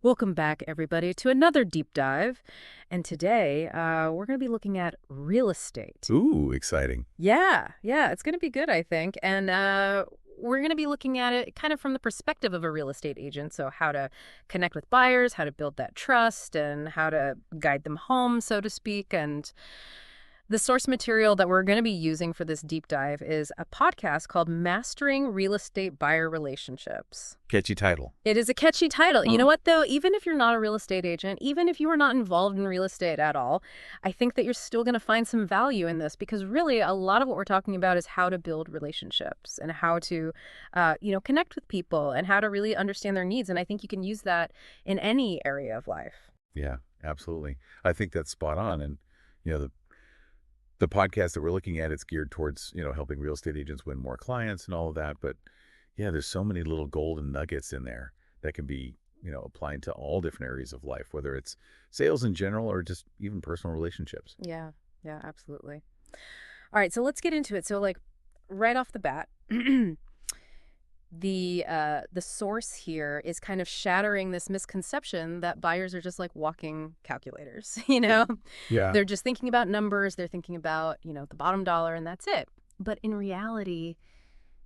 Welcome back, everybody, to another deep dive. And today, we're going to be looking at real estate. Ooh, exciting. Yeah, it's going to be good, I think. And we're going to be looking at it kind of from the perspective of a real estate agent. So, how to connect with buyers, how to build that trust, and how to guide them home, so to speak. And the source material that we're going to be using for this deep dive is a podcast called Mastering Real Estate Buyer Relationships. Catchy title. It is a catchy title. You Huh. know what, though? Even if you're not a real estate agent, even if you are not involved in real estate at all, I think that you're still going to find some value in this because really a lot of what we're talking about is how to build relationships and how to, connect with people and how to really understand their needs. And I think you can use that in any area of life. Yeah, absolutely. I think that's spot on. And, you know, the podcast that we're looking at, it's geared towards, helping real estate agents win more clients and all of that. But yeah, there's so many little golden nuggets in there that can be, applied to all different areas of life, whether it's sales in general or just even personal relationships. Yeah, absolutely. All right, so let's get into it. So, like, right off the bat, the source here is kind of shattering this misconception that buyers are just like walking calculators, you know? Yeah. They're just thinking about numbers, they're thinking about, the bottom dollar and that's it. But in reality,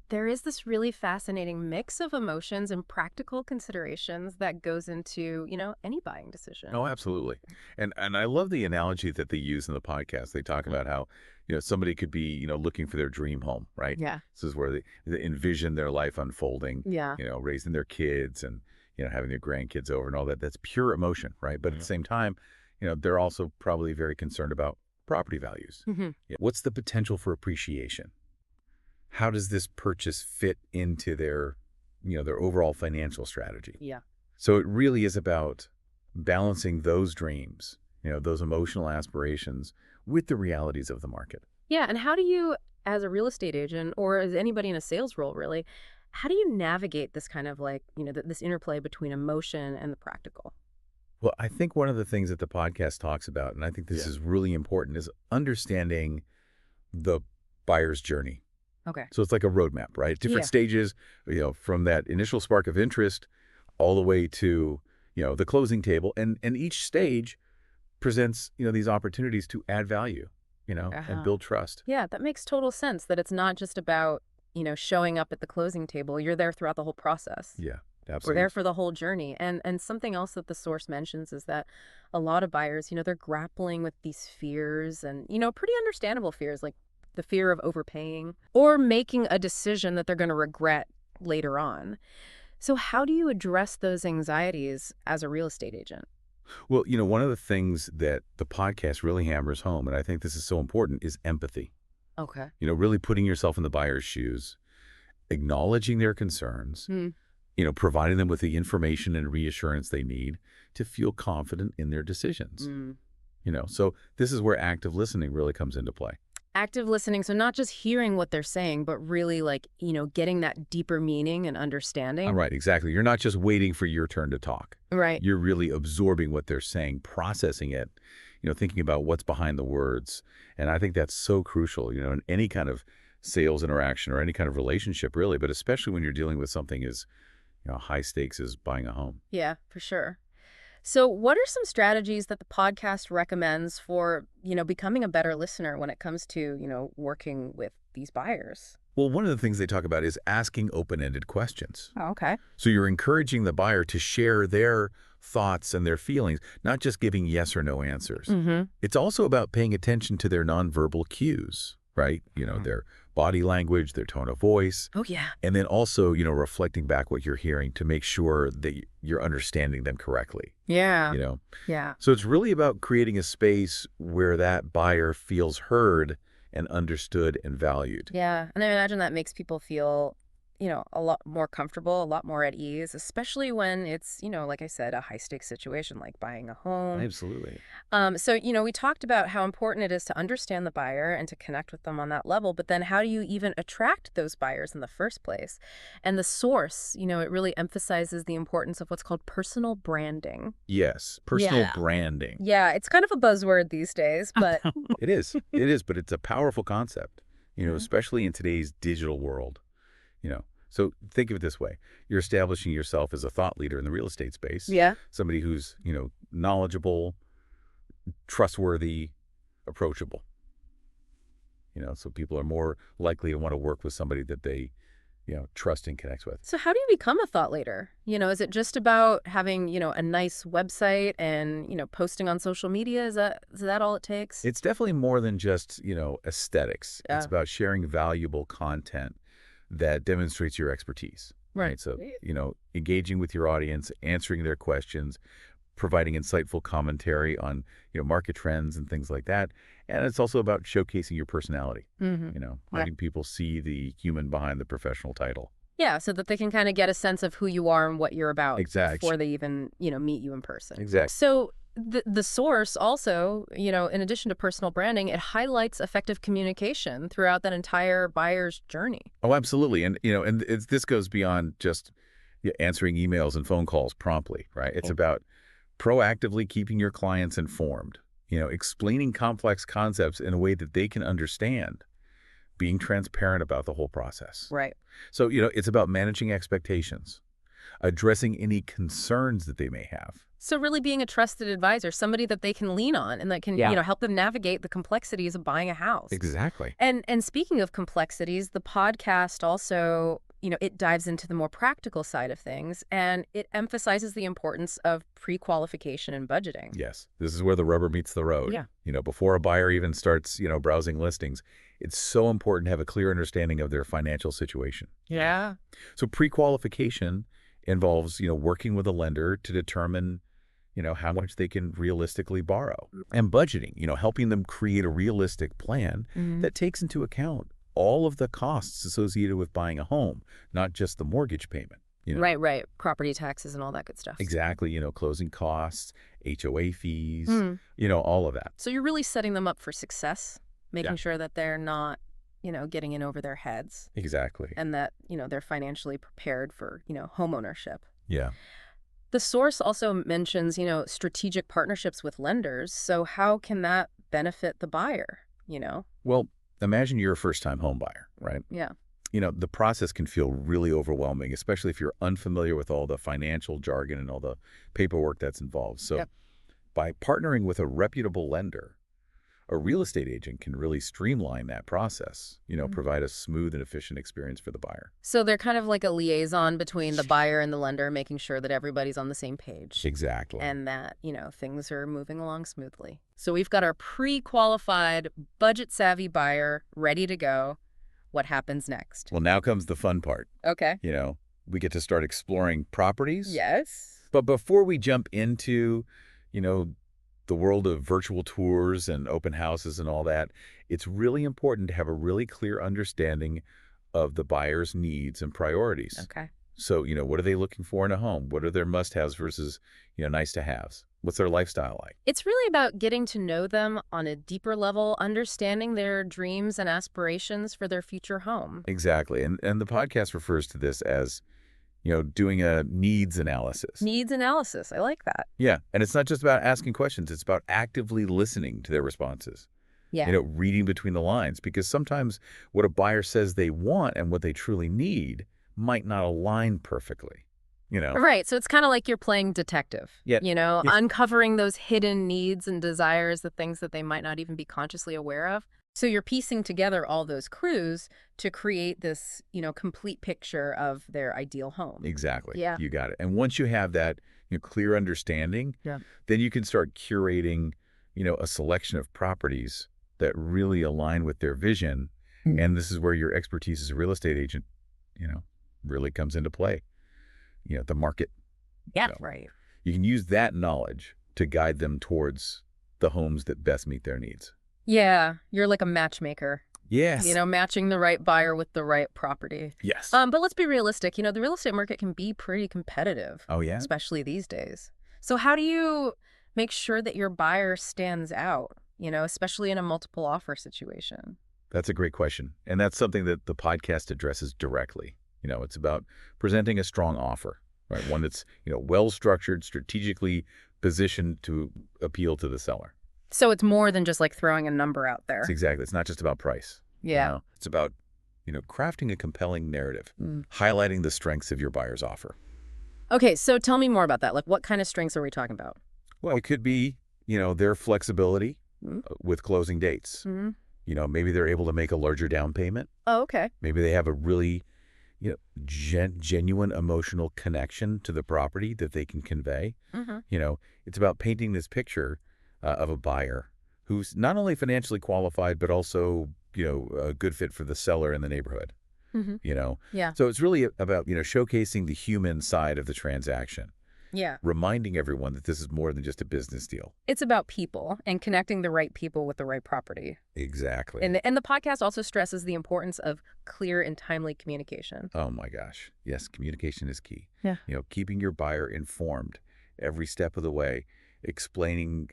there is this really fascinating mix of emotions and practical considerations that goes into, any buying decision. Oh, absolutely. And I love the analogy that they use in the podcast. They talk about how, somebody could be, looking for their dream home, right? Yeah. This is where they envision their life unfolding, Yeah. raising their kids and, having their grandkids over and all that. That's pure emotion, right? But at the same time, they're also probably very concerned about property values. Hmm. Yeah. What's the potential for appreciation? How does this purchase fit into their overall financial strategy? Yeah. So it really is about balancing those dreams, those emotional aspirations with the realities of the market. Yeah. And how do you, as a real estate agent or as anybody in a sales role, really, how do you navigate this kind of like, this interplay between emotion and the practical? Well, I think one of the things that the podcast talks about, and I think this is really important, is understanding the buyer's journey. Okay. So it's like a roadmap, right? Different Yeah. stages, from that initial spark of interest all the way to, the closing table. And each stage presents, these opportunities to add value, and Uh-huh. build trust. Yeah, that makes total sense that it's not just about, showing up at the closing table. You're there throughout the whole process. Yeah, We're absolutely. there for the whole journey. And something else that the source mentions is that a lot of buyers, they're grappling with these fears and, pretty understandable fears like the fear of overpaying or making a decision that they're going to regret later on. So how do you address those anxieties as a real estate agent? Well, one of the things that the podcast really hammers home, and I think this is so important, is empathy. Okay. Really putting yourself in the buyer's shoes, acknowledging their concerns, Hmm. providing them with the information and reassurance they need to feel confident in their decisions. Mm. So this is where active listening really comes into play. Active listening, so not just hearing what they're saying, but really like, getting that deeper meaning and understanding. Right, exactly. You're not just waiting for your turn to talk. Right. You're really absorbing what they're saying, processing it, thinking about what's behind the words. And I think that's so crucial, in any kind of sales interaction or any kind of relationship, really, but especially when you're dealing with something as, high stakes as buying a home. Yeah, for sure. So what are some strategies that the podcast recommends for, becoming a better listener when it comes to, working with these buyers? Well, one of the things they talk about is asking open-ended questions. Oh, okay. So you're encouraging the buyer to share their thoughts and their feelings, not just giving yes or no answers. Mm-hmm. It's also about paying attention to their nonverbal cues, right? Their body language, their tone of voice, Oh, yeah. and then also, reflecting back what you're hearing to make sure that you're understanding them correctly, Yeah. you know? Yeah. So it's really about creating a space where that buyer feels heard and understood and valued. Yeah. And I imagine that makes people feel, a lot more comfortable, a lot more at ease, especially when it's, like I said, a high stakes situation like buying a home. Absolutely. So, we talked about how important it is to understand the buyer and to connect with them on that level, but then how do you even attract those buyers in the first place? And the source, it really emphasizes the importance of what's called personal branding. Yes, personal Yeah. branding. Yeah, it's kind of a buzzword these days, but It is. It is, but it's a powerful concept, Mhm. especially in today's digital world, you know. So think of it this way. You're establishing yourself as a thought leader in the real estate space, Yeah. somebody who's, knowledgeable, trustworthy, approachable. So people are more likely to want to work with somebody that they, trust and connects with. So how do you become a thought leader? Is it just about having, a nice website and, posting on social media? Is that all it takes? It's definitely more than just, aesthetics. It's Yeah. about sharing valuable content that demonstrates your expertise, Right. right? So, engaging with your audience, answering their questions, providing insightful commentary on, market trends and things like that. And it's also about showcasing your personality, Mm-hmm. Right. letting people see the human behind the professional title. Yeah, so that they can kind of get a sense of who you are and what you're about Exactly. before they even, meet you in person. Exactly. So the source also, in addition to personal branding, it highlights effective communication throughout that entire buyer's journey. Oh, absolutely. And, this goes beyond just answering emails and phone calls promptly, right? It's about proactively keeping your clients informed, explaining complex concepts in a way that they can understand, being transparent about the whole process. Right. So, it's about managing expectations, addressing any concerns that they may have. So really being a trusted advisor, somebody that they can lean on and that can, Yeah. help them navigate the complexities of buying a house. Exactly. And speaking of complexities, the podcast also, it dives into the more practical side of things, and it emphasizes the importance of pre-qualification and budgeting. Yes. This is where the rubber meets the road. Yeah. Before a buyer even starts, browsing listings, it's so important to have a clear understanding of their financial situation. Yeah. So pre-qualification involves, working with a lender to determine, how much they can realistically borrow. And budgeting, helping them create a realistic plan that takes into account all of the costs associated with buying a home, not just the mortgage payment. Right, right. Property taxes and all that good stuff. Exactly, closing costs, HOA fees, Mm. all of that. So you're really setting them up for success, making Yeah. sure that they're not, getting in over their heads Exactly. and that, they're financially prepared for, home ownership. Yeah. The source also mentions, strategic partnerships with lenders. So how can that benefit the buyer? Well, imagine you're a first-time home buyer, right? Yeah. The process can feel really overwhelming, especially if you're unfamiliar with all the financial jargon and all the paperwork that's involved. So Yep. by partnering with a reputable lender, a real estate agent can really streamline that process, provide a smooth and efficient experience for the buyer. So they're kind of like a liaison between the buyer and the lender, making sure that everybody's on the same page Exactly. and that, things are moving along smoothly. So we've got our pre-qualified, budget-savvy buyer ready to go. What happens next? Well, now comes the fun part. Okay. We get to start exploring properties. Yes. But before we jump into, the world of virtual tours and open houses and all that, it's really important to have a really clear understanding of the buyer's needs and priorities. Okay. So, what are they looking for in a home? What are their must-haves versus, nice-to-haves? What's their lifestyle like? It's really about getting to know them on a deeper level, understanding their dreams and aspirations for their future home. Exactly. And the podcast refers to this as, doing a needs analysis. Needs analysis. I like that. Yeah. And it's not just about asking questions. It's about actively listening to their responses. Yeah. Reading between the lines, because sometimes what a buyer says they want and what they truly need might not align perfectly, Right. So it's kind of like you're playing detective, Yeah. Yeah. uncovering those hidden needs and desires, the things that they might not even be consciously aware of. So you're piecing together all those clues to create this, complete picture of their ideal home. Exactly. Yeah. You got it. And once you have that clear understanding, Yeah. then you can start curating, a selection of properties that really align with their vision. And this is where your expertise as a real estate agent, really comes into play. The market. Yeah. Right. You can use that knowledge to guide them towards the homes that best meet their needs. Yeah. You're like a matchmaker, Yes. matching the right buyer with the right property. Yes. But let's be realistic. The real estate market can be pretty competitive, Oh, yeah? especially these days. So how do you make sure that your buyer stands out, especially in a multiple offer situation? That's a great question. And that's something that the podcast addresses directly. It's about presenting a strong offer, right? One that's, well-structured, strategically positioned to appeal to the seller. So it's more than just like throwing a number out there. It's exactly. It's not just about price. Yeah. It's about crafting a compelling narrative, Mm. highlighting the strengths of your buyer's offer. Okay, so tell me more about that. Like, what kind of strengths are we talking about? Well, it could be, their flexibility with closing dates. Mm-hmm. Maybe they're able to make a larger down payment. Oh, okay. Maybe they have a really, genuine emotional connection to the property that they can convey. Mm-hmm. It's about painting this picture of a buyer who's not only financially qualified, but also, a good fit for the seller in the neighborhood. Mm-hmm. Yeah. So it's really about, showcasing the human side of the transaction, Yeah. reminding everyone that this is more than just a business deal. It's about people and connecting the right people with the right property. Exactly. And the podcast also stresses the importance of clear and timely communication. Oh my gosh. Yes, communication is key. Yeah. Keeping your buyer informed every step of the way, explaining,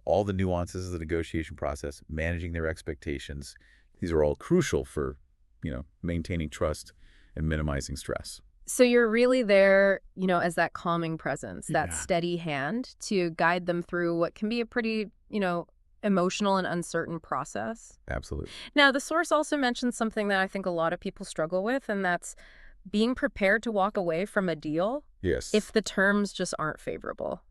all the nuances of the negotiation process, managing their expectations. These are all crucial for, maintaining trust and minimizing stress. So you're really there, as that calming presence, that Yeah. steady hand to guide them through what can be a pretty, emotional and uncertain process. Absolutely. Now, the source also mentions something that I think a lot of people struggle with, and that's being prepared to walk away from a deal Yes. if the terms just aren't favorable.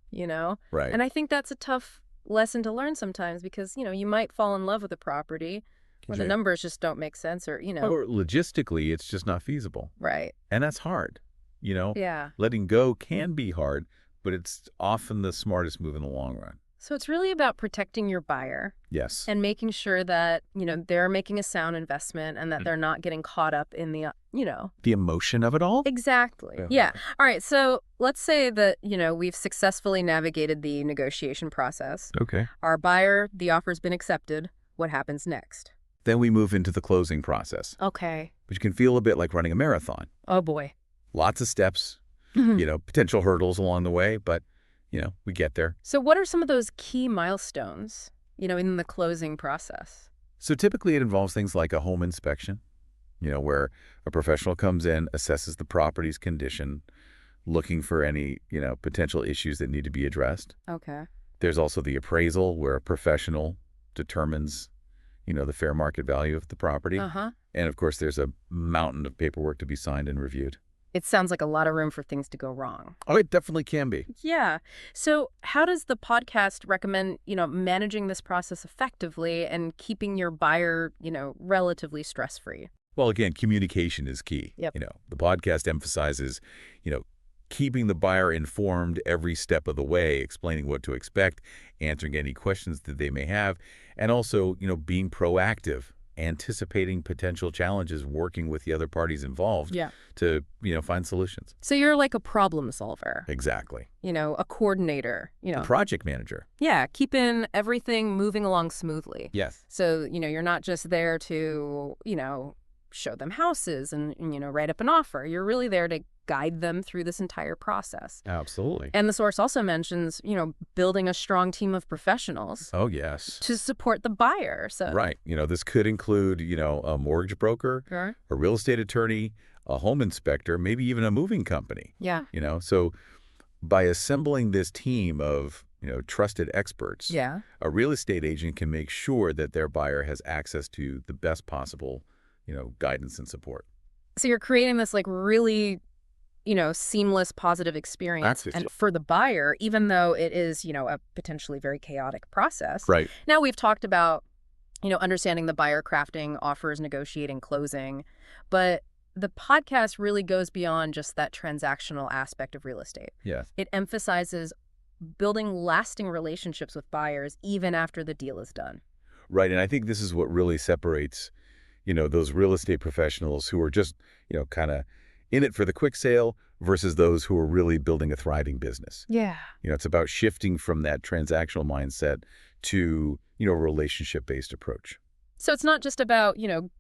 Right. And I think that's a tough lesson to learn sometimes because, you might fall in love with a property or the Right. numbers just don't make sense or. Or logistically, it's just not feasible. Right. And that's hard. Yeah. Letting go can be hard, but it's often the smartest move in the long run. So it's really about protecting your buyer Yes. and making sure that, they're making a sound investment and that they're not getting caught up in the. The emotion of it all? Exactly. Yeah. Yeah. All right. So let's say that, we've successfully navigated the negotiation process. Okay. Our buyer, the offer's been accepted. What happens next? Then we move into the closing process, Okay. which can feel a bit like running a marathon. Oh, boy. Lots of steps, Mhm. potential hurdles along the way, but, we get there. So what are some of those key milestones, in the closing process? So typically it involves things like a home inspection, where a professional comes in, assesses the property's condition, looking for any, potential issues that need to be addressed. Okay. There's also the appraisal where a professional determines, the fair market value of the property. Uh-huh. And of course, there's a mountain of paperwork to be signed and reviewed. It sounds like a lot of room for things to go wrong. Oh, it definitely can be. Yeah. So how does the podcast recommend, managing this process effectively and keeping your buyer, relatively stress-free? Well, again, communication is key. Yep. The podcast emphasizes, keeping the buyer informed every step of the way, explaining what to expect, answering any questions that they may have, and also, being proactive, anticipating potential challenges, working with the other parties involved Yeah. to, find solutions. So you're like a problem solver, Exactly. a coordinator, A project manager. Yeah, keeping everything moving along smoothly. Yes. So, you're not just there to, show them houses and, write up an offer. You're really there to guide them through this entire process. Absolutely. And the source also mentions, building a strong team of professionals Oh, yes. to support the buyer. So Right. This could include, a mortgage broker, Sure. a real estate attorney, a home inspector, maybe even a moving company. Yeah. So by assembling this team of, trusted experts, Yeah. a real estate agent can make sure that their buyer has access to the best possible, guidance and support. So you're creating this like really, seamless, positive experience. That's it. And for the buyer, even though it is, a potentially very chaotic process. Right. Now we've talked about, understanding the buyer crafting, offers, negotiating, closing. But the podcast really goes beyond just that transactional aspect of real estate. Yes. It emphasizes building lasting relationships with buyers even after the deal is done. Right. And I think this is what really separates, those real estate professionals who are just, kind of in it for the quick sale versus those who are really building a thriving business. Yeah. It's about shifting from that transactional mindset to, a relationship-based approach. So it's not just about,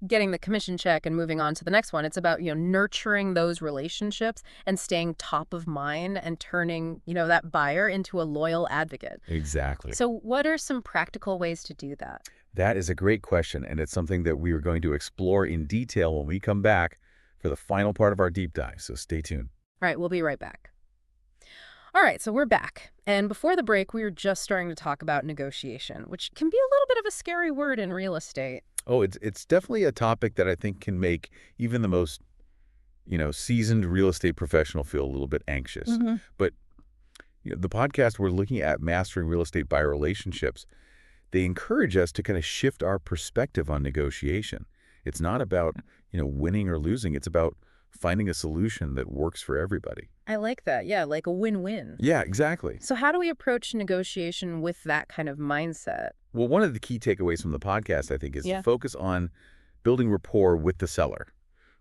getting the commission check and moving on to the next one. It's about, nurturing those relationships and staying top of mind and turning, that buyer into a loyal advocate. Exactly. So what are some practical ways to do that? That is a great question, and it's something that we are going to explore in detail when we come back for the final part of our deep dive, so stay tuned. All right, we'll be right back. All right, so we're back. And before the break, we were just starting to talk about negotiation, which can be a little bit of a scary word in real estate. Oh, it's definitely a topic that I think can make even the most, seasoned real estate professional feel a little bit anxious. Hmm. But the podcast we're looking at mastering real estate buyer relationships, they encourage us to kind of shift our perspective on negotiation. It's not about, winning or losing. It's about finding a solution that works for everybody. I like that. Yeah, like a win-win. Yeah, exactly. So how do we approach negotiation with that kind of mindset? Well, one of the key takeaways from the podcast, I think, is to Yeah. focus on building rapport with the seller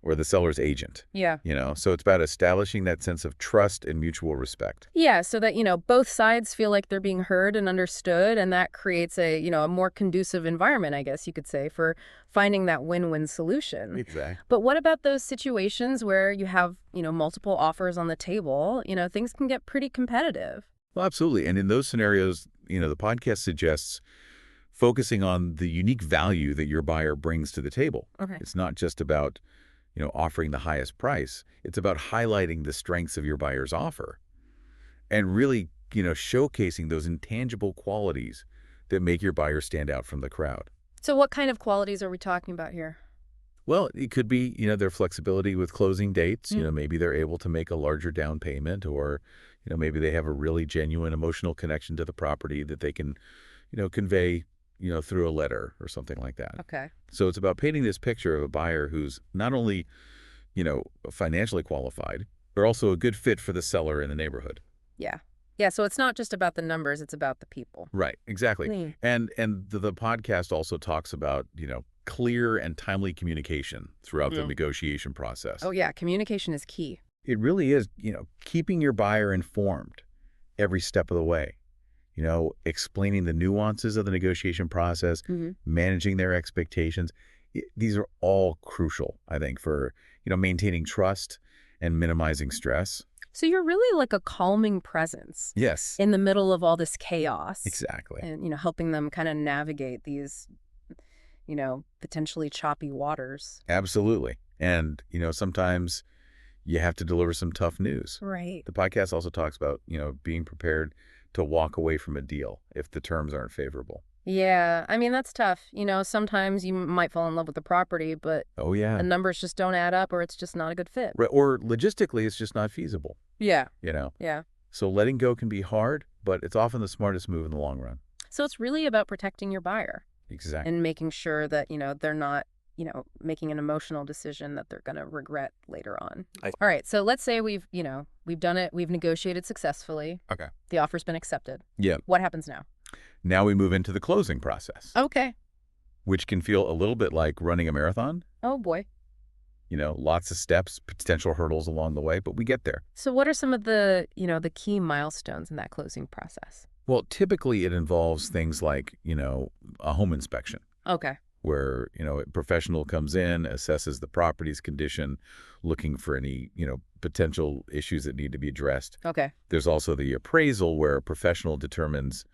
or the seller's agent. Yeah. So it's about establishing that sense of trust and mutual respect. Yeah, so that, both sides feel like they're being heard and understood, and that creates a more conducive environment, I guess you could say, for finding that win-win solution. Exactly. But what about those situations where you have, multiple offers on the table? Things can get pretty competitive. Well, absolutely. And in those scenarios, the podcast suggests focusing on the unique value that your buyer brings to the table. Okay. It's not just about, offering the highest price. It's about highlighting the strengths of your buyer's offer and really, showcasing those intangible qualities that make your buyer stand out from the crowd. So what kind of qualities are we talking about here? Well, it could be, their flexibility with closing dates. Mm. Maybe they're able to make a larger down payment or, maybe they have a really genuine emotional connection to the property that they can, convey, through a letter or something like that. Okay. So it's about painting this picture of a buyer who's not only, financially qualified, but also a good fit for the seller in the neighborhood. Yeah. Yeah, so it's not just about the numbers, it's about the people. Right, exactly. Mm. And the podcast also talks about, clear and timely communication throughout the Mm. negotiation process. Oh, yeah, communication is key. It really is, keeping your buyer informed every step of the way. Explaining the nuances of the negotiation process, Hmm. managing their expectations. These are all crucial, I think, for, maintaining trust and minimizing stress. So you're really like a calming presence Yes, in the middle of all this chaos. exactly. And, helping them kind of navigate these, potentially choppy waters. Absolutely. And, sometimes you have to deliver some tough news. Right. The podcast also talks about, being prepared to walk away from a deal if the terms aren't favorable. Yeah, I mean, that's tough. Sometimes you might fall in love with the property, but Oh, the yeah. numbers just don't add up or it's just not a good fit. Or logistically, it's just not feasible, Yeah, you know? yeah. So letting go can be hard, but it's often the smartest move in the long run. So it's really about protecting your buyer Exactly. and making sure that, they're not, making an emotional decision that they're going to regret later on. All right, so let's say we've done it, we've negotiated successfully. Okay. The offer's been accepted. Yeah. What happens now? Now we move into the closing process, Okay. which can feel a little bit like running a marathon. Oh, boy. Lots of steps, potential hurdles along the way, but we get there. So what are some of the, the key milestones in that closing process? Well, typically it involves things like, a home inspection Okay. where, a professional comes in, assesses the property's condition, looking for any, potential issues that need to be addressed. Okay. There's also the appraisal where a professional determines,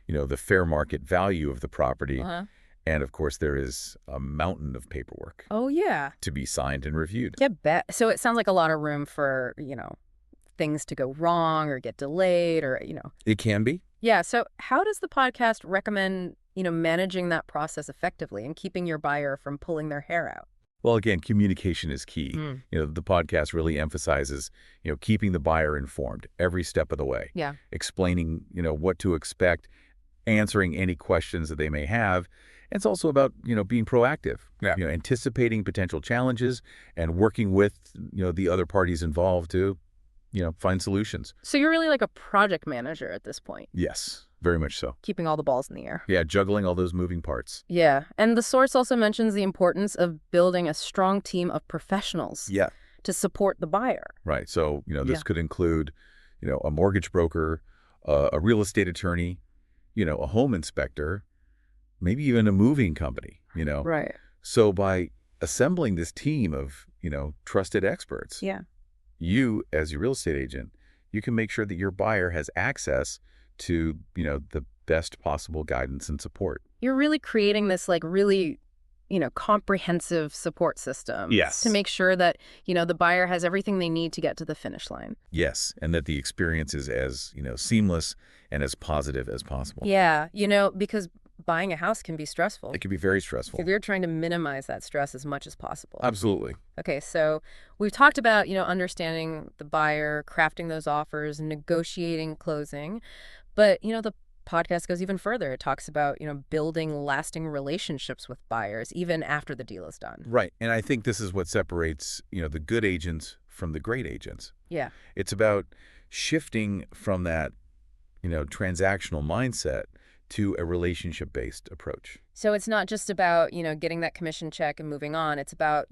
the fair market value of the property. Uh-huh. And of course, there is a mountain of paperwork Oh, yeah. to be signed and reviewed. Yeah, bet. So it sounds like a lot of room for, things to go wrong or get delayed or. It can be. Yeah. So how does the podcast recommend, managing that process effectively and keeping your buyer from pulling their hair out? Well, again, communication is key. Mm. The podcast really emphasizes, keeping the buyer informed every step of the way, Yeah. explaining, what to expect, answering any questions that they may have. And it's also about, being proactive, Yeah. Anticipating potential challenges and working with, the other parties involved to, find solutions. So you're really like a project manager at this point, Yes, very much so. keeping all the balls in the air. Yeah, juggling all those moving parts. Yeah. And the source also mentions the importance of building a strong team of professionals Yeah. to support the buyer. Right. So, this Yeah. could include, a mortgage broker, a real estate attorney, a home inspector, maybe even a moving company. Right. So by assembling this team of, trusted experts, Yeah. you as your real estate agent, you can make sure that your buyer has access to, the best possible guidance and support. You're really creating this like really comprehensive support systems to Yes. make sure that, the buyer has everything they need to get to the finish line. Yes, and that the experience is as, seamless and as positive as possible. Yeah, because buying a house can be stressful. It can be very So stressful. you're trying to minimize that stress as much as possible. Absolutely. Okay, so we've talked about, understanding the buyer, crafting those offers, negotiating closing. But, the podcast goes even further. It talks about, building lasting relationships with buyers even after the deal is done. Right. And I think this is what separates, the good agents from the great agents. Yeah. It's about shifting from that, transactional mindset to a relationship-based approach. So it's not just about, getting that commission check and moving on. It's about,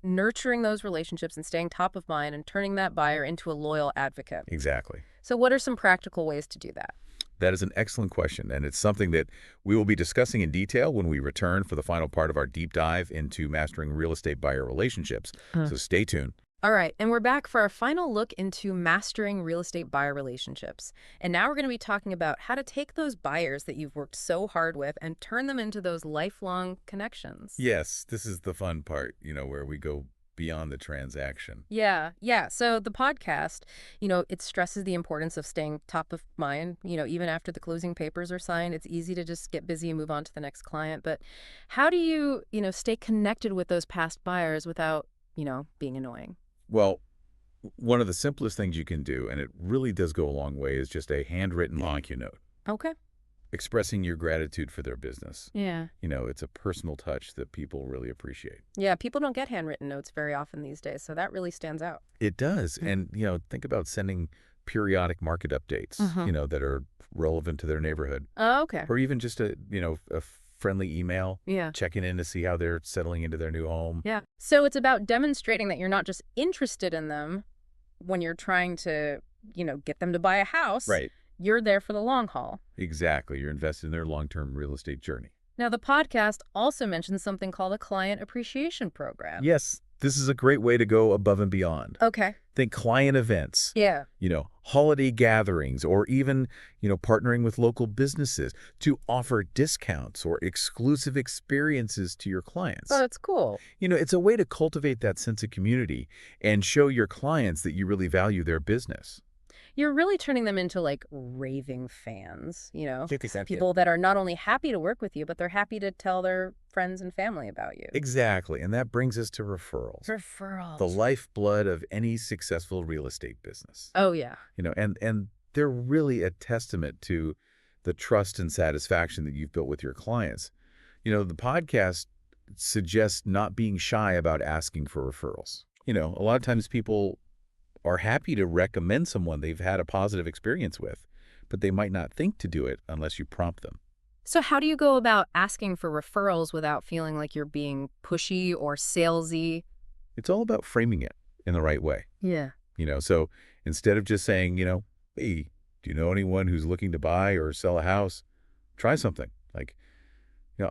nurturing those relationships and staying top of mind and turning that buyer into a loyal advocate. Exactly. So what are some practical ways to do that? That is an excellent question, and it's something that we will be discussing in detail when we return for the final part of our deep dive into mastering real estate buyer relationships. So stay tuned. All right, and we're back for our final look into mastering real estate buyer relationships. And now we're going to be talking about how to take those buyers that you've worked so hard with and turn them into those lifelong connections. Yes, this is the fun part, where we go beyond the transaction. Yeah, yeah. So the podcast, it stresses the importance of staying top of mind, even after the closing papers are signed. It's easy to just get busy and move on to the next client. But how do you, stay connected with those past buyers without, being annoying? Well, one of the simplest things you can do, and it really does go a long way, is just a handwritten thank you note, Okay. expressing your gratitude for their business. Yeah. It's a personal touch that people really appreciate. Yeah, people don't get handwritten notes very often these days, so that really stands out. It does. And, think about sending periodic market updates, that are relevant to their neighborhood. Oh, okay. Or even just a friendly email, Yeah. checking in to see how they're settling into their new home. Yeah. So it's about demonstrating that you're not just interested in them when you're trying to, get them to buy a house. Right. You're there for the long haul. Exactly. You're invested in their long-term real estate journey. Now, the podcast also mentions something called a client appreciation program. Yes, this is a great way to go above and beyond. Okay. Think client events, Yeah. holiday gatherings, or even, partnering with local businesses to offer discounts or exclusive experiences to your clients. Oh, that's cool. It's a way to cultivate that sense of community and show your clients that you really value their business. You're really turning them into like raving fans, Exactly. people that are not only happy to work with you, but they're happy to tell their friends and family about you. Exactly. And that brings us to referrals. Referrals. The lifeblood of any successful real estate business. Oh, yeah. And they're really a testament to the trust and satisfaction that you've built with your clients. The podcast suggests not being shy about asking for referrals. A lot of times people are happy to recommend someone they've had a positive experience with, but they might not think to do it unless you prompt them. So how do you go about asking for referrals without feeling like you're being pushy or salesy? It's all about framing it in the right way. Yeah. So instead of just saying, hey, do you know anyone who's looking to buy or sell a house? Try something. Like,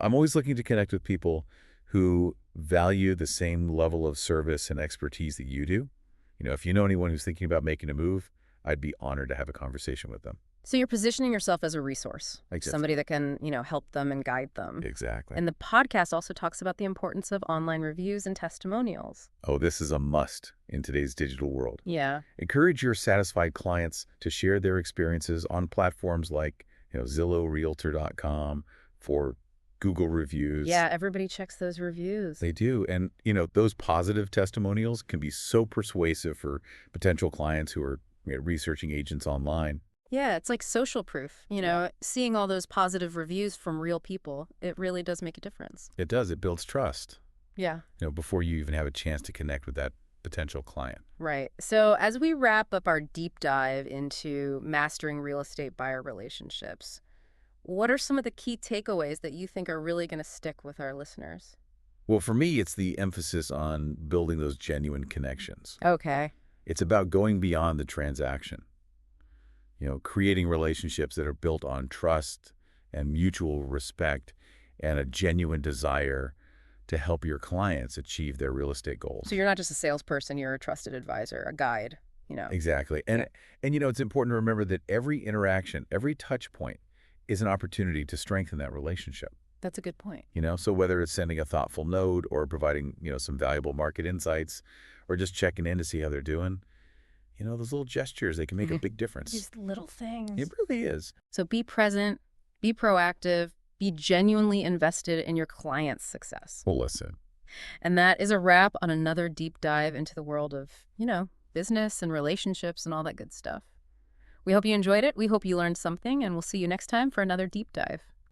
I'm always looking to connect with people who value the same level of service and expertise that you do. If you know anyone who's thinking about making a move, I'd be honored to have a conversation with them. So you're positioning yourself as a resource, Exactly. somebody that can, help them and guide them. Exactly. And the podcast also talks about the importance of online reviews and testimonials. Oh, this is a must in today's digital world. Yeah. Encourage your satisfied clients to share their experiences on platforms like, Zillow, Realtor.com, for Google reviews. Yeah, everybody checks those reviews. They do. And, those positive testimonials can be so persuasive for potential clients who are researching agents online. Yeah, it's like social proof. Seeing all those positive reviews from real people, it really does make a difference. It does. It builds trust, Yeah. before you even have a chance to connect with that potential client. Right. So as we wrap up our deep dive into mastering real estate buyer relationships, what are some of the key takeaways that you think are really going to stick with our listeners? Well, for me, it's the emphasis on building those genuine connections. Okay. It's about going beyond the transaction, creating relationships that are built on trust and mutual respect and a genuine desire to help your clients achieve their real estate goals. So you're not just a salesperson, you're a trusted advisor, a guide, Exactly. And it's important to remember that every interaction, every touch point is an opportunity to strengthen that relationship. That's a good point. So whether it's sending a thoughtful note or providing, some valuable market insights or just checking in to see how they're doing, those little gestures, they can make a Mhm. big difference. These little It things. really is. So be present, be proactive, be genuinely invested in your client's success. Well, listen. And that is a wrap on another deep dive into the world of, business and relationships and all that good stuff. We hope you enjoyed it. We hope you learned something, and we'll see you next time for another deep dive.